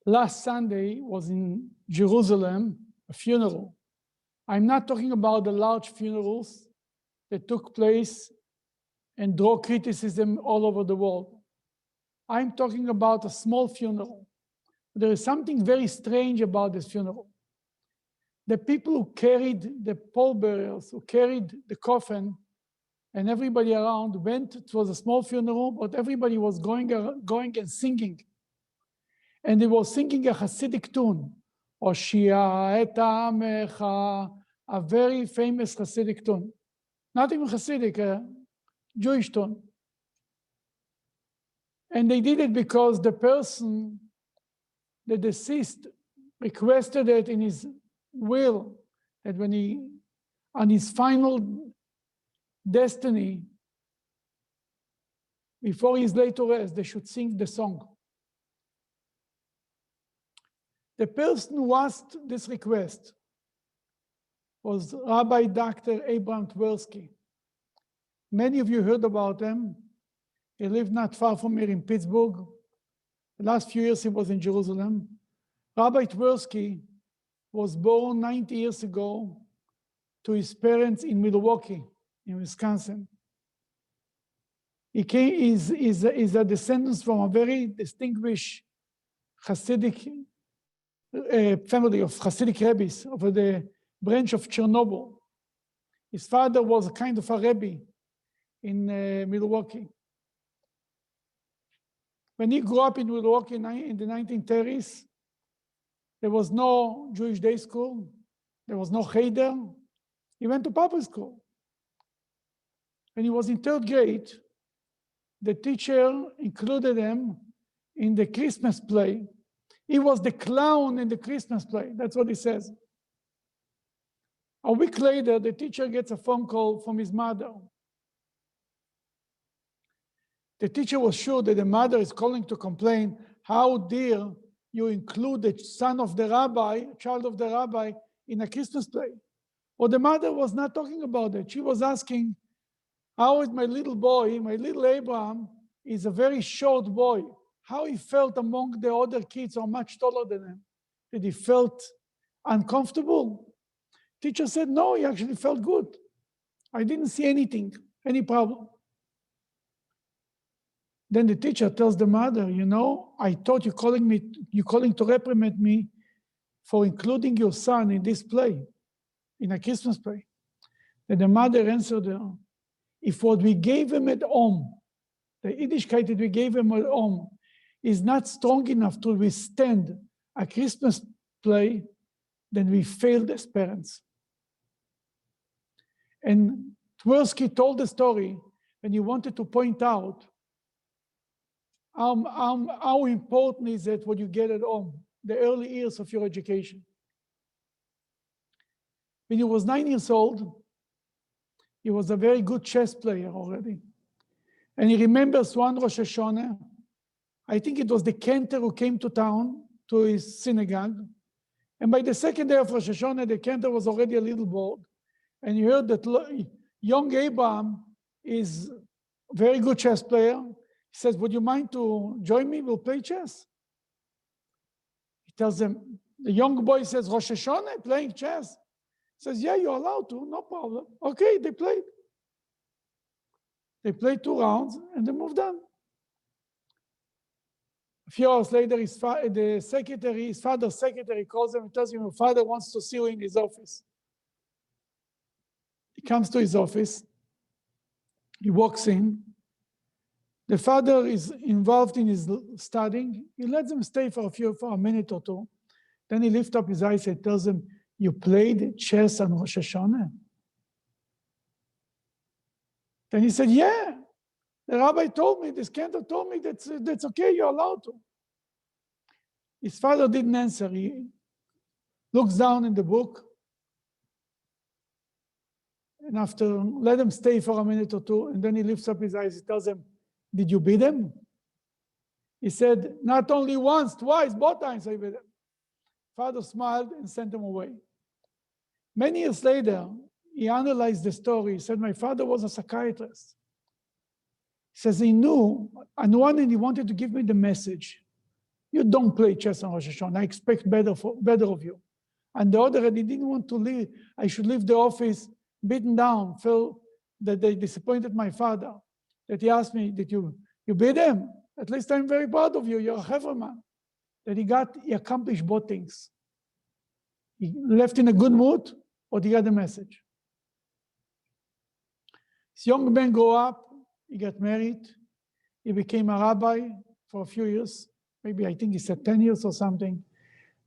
last Sunday was in Jerusalem, a funeral. I'm not talking about the large funerals that took place and draw criticism all over the world. I'm talking about a small funeral. There is something very strange about this funeral. The people who carried the pallbearers, who carried the coffin, and everybody around went. It was a small funeral, but everybody was going and singing. And they were singing a Hasidic tune, Oshia et Amecha, a very famous Hasidic tune. Not even Hasidic, a Jewish tune. And they did it because the person, the deceased, requested it in his will, that when he, on his final destiny, before he is laid to rest, they should sing the song. The person who asked this request was Rabbi Dr Twerski. Many of you heard about him. He lived not far from here in Pittsburgh. The last few years he was in Jerusalem. Rabbi Twerski was born 90 years ago to his parents in Milwaukee, in Wisconsin. He is a descendant from a very distinguished Hasidic family of Hasidic rabbis of the branch of Chernobyl. His father was a kind of a rabbi in Milwaukee. When he grew up in Milwaukee in the 1930s, there was no Jewish day school. There was no cheder. He went to public school. When he was in third grade, the teacher included him in the Christmas play. He was the clown in the Christmas play. That's what he says. A week later, the teacher gets a phone call from his mother. The teacher was sure that the mother is calling to complain, how dare you include the son of the rabbi, child of the rabbi, in a Christmas play. Well, the mother was not talking about it. She was asking, how is my little boy, my little Abraham, is a very short boy. How he felt among the other kids who are much taller than him. Did he felt uncomfortable? Teacher said, no, he actually felt good. I didn't see anything, any problem. Then the teacher tells the mother, you know, I thought you're calling to reprimand me for including your son in this play, in a Christmas play. Then the mother answered her, if what we gave him at home, the Yiddishkeit that we gave him at home, is not strong enough to withstand a Christmas play, then we failed as parents. And Twerski told the story when he wanted to point out how important is it what you get at home, the early years of your education. When he was 9 years old, he was a very good chess player already. And he remembers one Rosh Hashanah, I think it was the cantor who came to town, to his synagogue. And by the second day of Rosh Hashanah, the cantor was already a little bored. And he heard that young Abraham is a very good chess player. He says, would you mind to join me? We'll play chess. He tells them, the young boy says, Rosh Hashanah, playing chess. He says, yeah, you're allowed to, no problem. Okay, they played. They played 2 rounds and they moved on. A few hours later, his father's secretary calls him and tells him, your father wants to see you in his office. He comes to his office. He walks in. The father is involved in his studying. He lets him stay for a minute or two. Then he lifts up his eyes and tells him, you played chess on Rosh Hashanah? Then he said, yeah. The rabbi told me, this cantor told me that's okay, you're allowed to. His father didn't answer. He looks down in the book. And after, let him stay for a minute or two. And then he lifts up his eyes. He tells him, did you beat him? He said, not only once, twice, both times I beat him. Father smiled and sent him away. Many years later, he analyzed the story. He said, my father was a psychiatrist. He says he knew, on one hand, he wanted to give me the message You don't play chess on Rosh Hashanah. I expect better of you. On the other hand, he didn't want to leave. I should leave the office beaten down, felt that they disappointed my father, that he asked me, did you beat him? At least I'm very proud of you. You're a Heverman. That he accomplished both things. He left in a good mood, or he got a message. This young man grew up, he got married, he became a rabbi for a few years, maybe I think he said 10 years or something.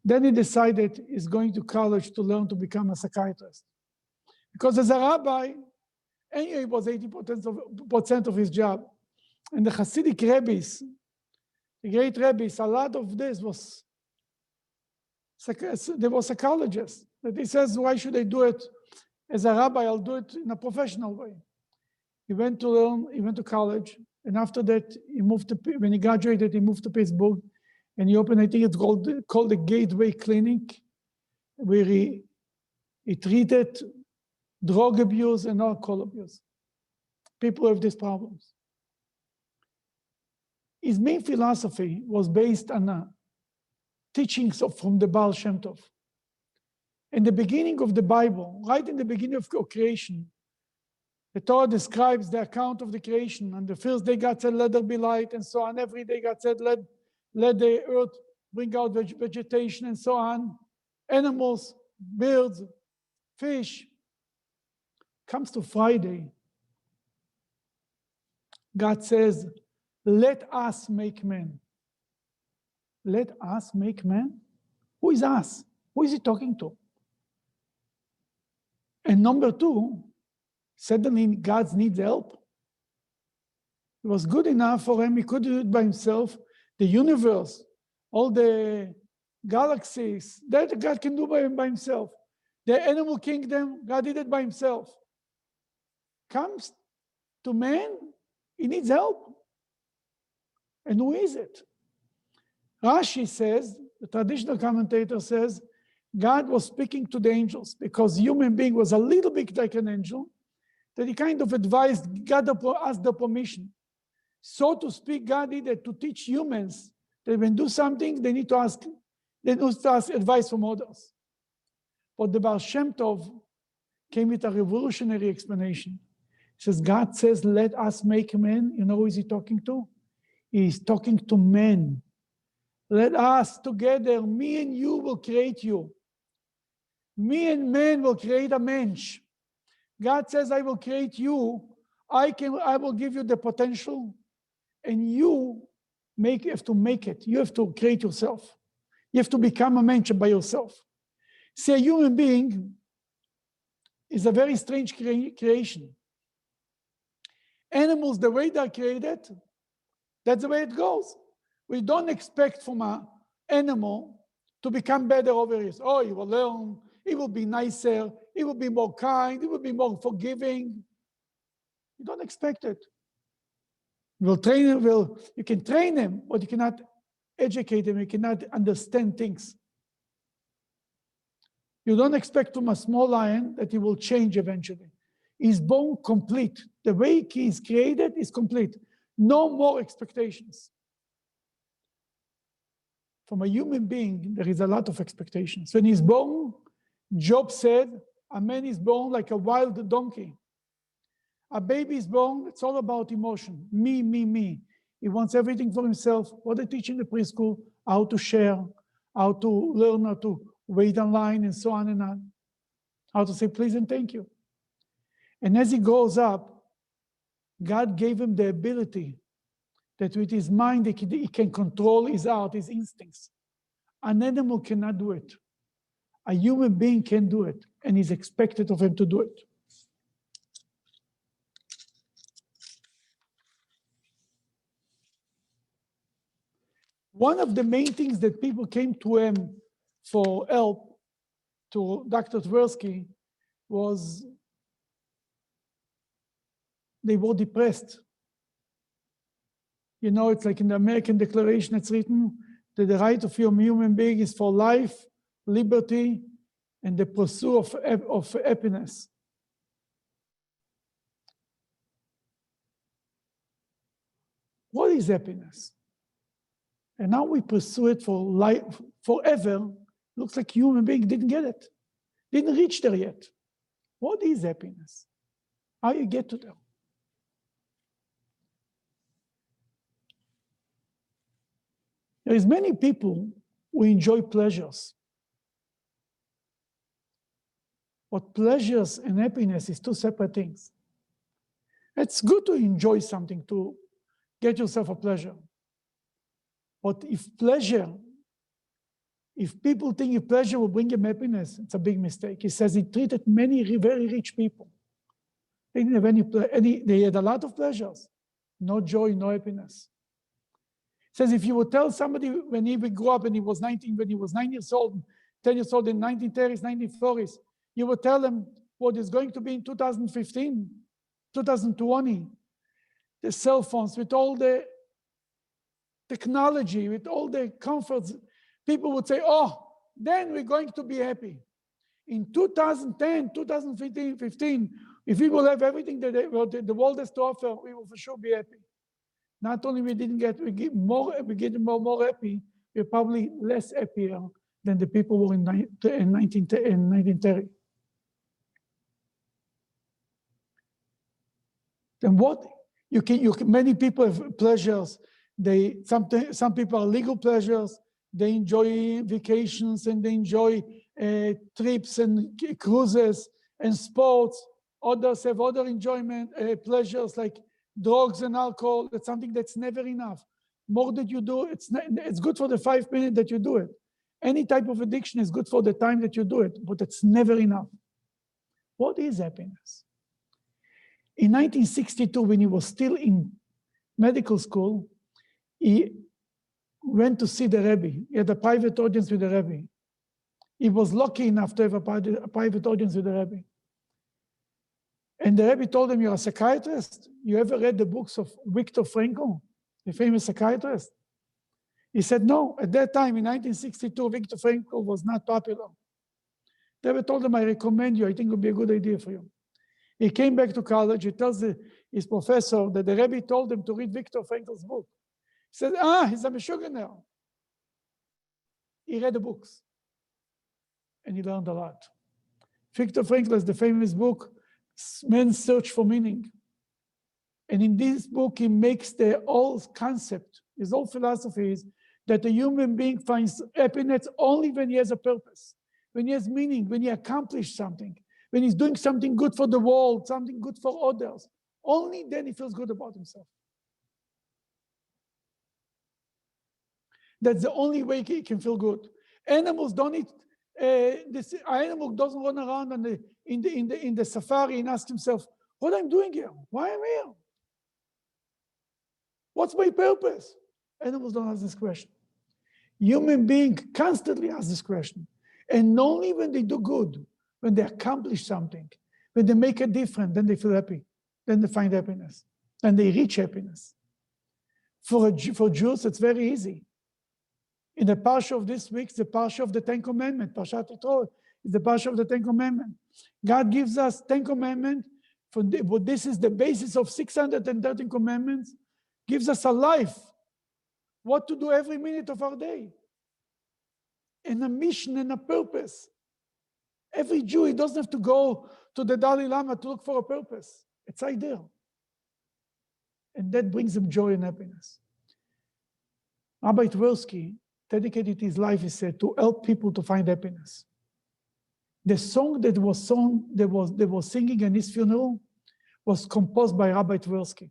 Then he decided he's going to college to learn to become a psychiatrist. Because as a rabbi, anyway, it was 80% of his job. And the Hasidic rabbis, the great rabbis, a lot of this was, they were psychologists. That he says, why should I do it as a rabbi? I'll do it in a professional way. He went to learn, he went to college, and after that, when he graduated, he moved to Pittsburgh, and he opened, I think it's called the Gateway Clinic, where he treated drug abuse and alcohol abuse. People have these problems. His main philosophy was based on teachings from the Baal Shem Tov. In the beginning of the Bible, right in the beginning of creation, the Torah describes the account of the creation. On the first day, God said, let there be light, and so on. Every day, God said, let the earth bring out vegetation, and so on. Animals, birds, fish. Comes to Friday, God says, let us make man. Let us make man? Who is us? Who is he talking to? And number two, suddenly God needs help. It was good enough for him, he could do it by himself. The universe, all the galaxies, that God can do by himself. The animal kingdom, God did it by himself. Comes to man, he needs help. And who is it? Rashi says, the traditional commentator says, God was speaking to the angels because human being was a little bit like an angel, that he kind of advised, God asked the permission. So to speak, God needed to teach humans that when they do something, they need to ask advice from others. But the Baal Shem Tov came with a revolutionary explanation. He says, God says, let us make men. You know who is he talking to? He's talking to men. Let us together, me and you will create you. Me and man will create a mensch. God says, I will create you. I will give you the potential, and you have to make it. You have to create yourself. You have to become a mensch by yourself. See, a human being is a very strange creation. Animals, the way they're created, that's the way it goes. We don't expect from an animal to become better over years. Oh, he will learn, he will be nicer, he will be more kind, he will be more forgiving. You don't expect it. You can train him, but you cannot educate him, you cannot understand things. You don't expect from a small lion that he will change eventually. He's born complete. The way he is created is complete. No more expectations. From a human being, there is a lot of expectations. When he's born, Job said, a man is born like a wild donkey. A baby is born, it's all about emotion. Me, me, me. He wants everything for himself. What they teach in the preschool, how to share, how to learn, how to wait online, and so on and on. How to say please and thank you. And as he grows up, God gave him the ability that with his mind, he can control his heart, his instincts. An animal cannot do it. A human being can do it, and he's expected of him to do it. One of the main things that people came to him for help, to Dr. Twerski, was they were depressed. You know, it's like in the American Declaration, it's written that the right of your human being is for life, liberty, and the pursuit of happiness. What is happiness? And now we pursue it for life, forever. Looks like human being didn't get it, didn't reach there yet. What is happiness? How you get to there? There is many people who enjoy pleasures. But pleasures and happiness is two separate things. It's good to enjoy something, to get yourself a pleasure. But if people think if pleasure will bring him happiness, it's a big mistake. He says he treated many very rich people. They didn't have they had a lot of pleasures, no joy, no happiness. He says if you would tell somebody when he grew up and he was 19, when he was 9 years old, 10 years old in 1930s, 1940s, you would tell them what is going to be in 2015, 2020, the cell phones with all the technology, with all the comforts, people would say, oh, then we're going to be happy. In 2010, 2015, if we will have everything that the world has to offer, we will for sure be happy. Not only we get more happy, we're probably less happier than the people who were in 1930. Then what many people have pleasures. Some people are legal pleasures. They enjoy vacations and they enjoy trips and cruises and sports. Others have other enjoyment pleasures like drugs and alcohol. It's something that's never enough. More that you do, it's good for the 5 minutes that you do it. Any type of addiction is good for the time that you do it, but it's never enough. What is happiness? In 1962, when he was still in medical school, he went to see the Rebbe. He had a private audience with the Rebbe. He was lucky enough to have a private audience with the Rebbe. And the Rebbe told him, you're a psychiatrist? You ever read the books of Viktor Frankl, the famous psychiatrist? He said, no. At that time, in 1962, Viktor Frankl was not popular. The Rebbe told him, I recommend you. I think it would be a good idea for you. He came back to college. He tells his professor that the Rebbe told him to read Viktor Frankl's book. He said, he's a Meshuggah. He read the books. And he learned a lot. Viktor Frankl has the famous book, Man's Search for Meaning. And in this book, he makes the whole concept, his whole philosophy is that a human being finds happiness only when he has a purpose, when he has meaning, when he accomplishes something, when he's doing something good for the world, something good for others. Only then he feels good about himself. That's the only way he can feel good. Animals don't eat. This animal doesn't run around in the safari and ask himself, what am I doing here? Why am I here? What's my purpose? Animals don't ask this question. Human beings constantly ask this question. And only when they do good, when they accomplish something, when they make a difference, then they feel happy. Then they find happiness. And they reach happiness. For Jews, it's very easy. In the Parsha of this week, the Parsha of the Ten Commandments, Parshat Yitro, is the Parsha of the Ten Commandments. God gives us 10 commandments. But this is the basis of 613 commandments. Gives us a life. What to do every minute of our day. And a mission and a purpose. Every Jew, he doesn't have to go to the Dalai Lama to look for a purpose. It's right there. And that brings him joy and happiness. Rabbi Twerski dedicated his life, he said, to help people to find happiness. The song that was singing in his funeral was composed by Rabbi Twerski.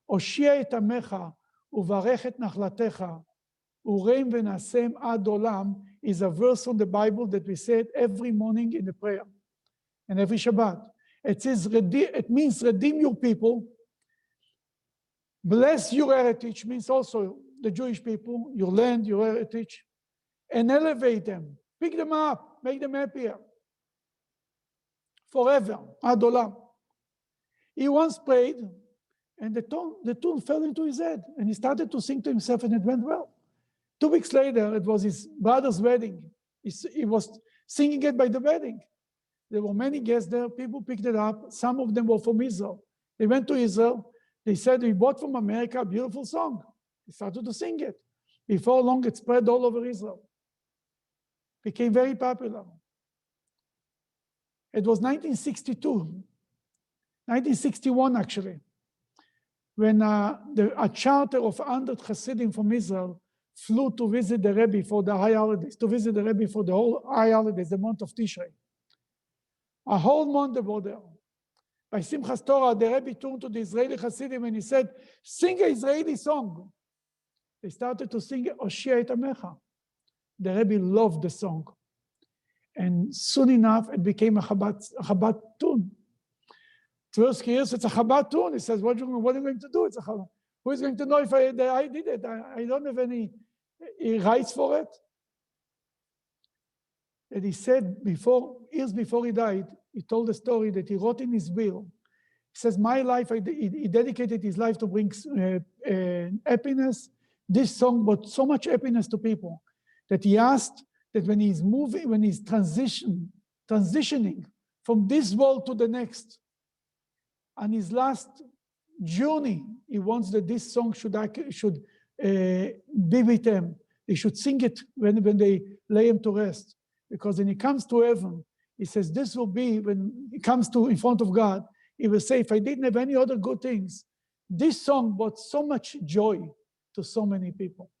Oshia et amecha uvarech et nachlatecha ureim v'nasem ad olam is a verse from the Bible that we say it every morning in the prayer and every Shabbat. It says, it means redeem your people, bless your heritage, means also the Jewish people, your land, your heritage, and elevate them, pick them up, make them happier. Forever, ad olam. He once prayed, and the tune fell into his head, and he started to sing to himself, and it went well. 2 weeks later, it was his brother's wedding. He was singing it by the wedding. There were many guests there. People picked it up. Some of them were from Israel. They went to Israel. They said, we bought from America a beautiful song. He started to sing it. Before long, it spread all over Israel. Became very popular. It was 1961 actually, when a charter of 100 Hasidim from Israel flew to visit the Rebbe for the high holidays, to visit the Rebbe for the whole high holidays, the month of Tishrei. A whole month they were there. By Simchas Torah, the Rebbe turned to the Israeli Hasidim and he said, sing an Israeli song. They started to sing Oshia et Amecha. The Rebbe loved the song. And soon enough, it became a Chabad tune. Twerski hears it's a Chabad tune. He says, what are you going to do? It's a Chabad. Who is going to know if I did it? I don't have any rights for it. And he said, years before he died, he told a story that he wrote in his will. He says, my life, he dedicated his life to bring happiness. This song brought so much happiness to people that he asked that when he's transitioning from this world to the next, on his last journey, he wants that this song should be with them. They should sing it when they lay him to rest. Because when he comes to heaven, he says, this will be, when he comes in front of God, he will say, if I didn't have any other good things, this song brought so much joy to so many people.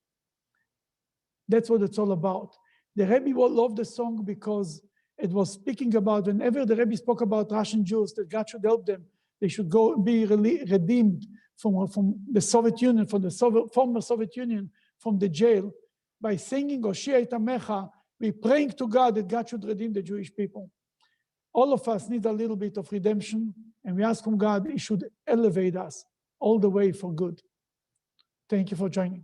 That's what it's all about. The Rebbe loved the song because it was speaking about, whenever the Rebbe spoke about Russian Jews, that God should help them, they should go be redeemed from the Soviet Union, from the former Soviet Union, from the jail. By singing Oshia et Amecha, we're praying to God that God should redeem the Jewish people. All of us need a little bit of redemption, and we ask from God, He should elevate us all the way for good. Thank you for joining.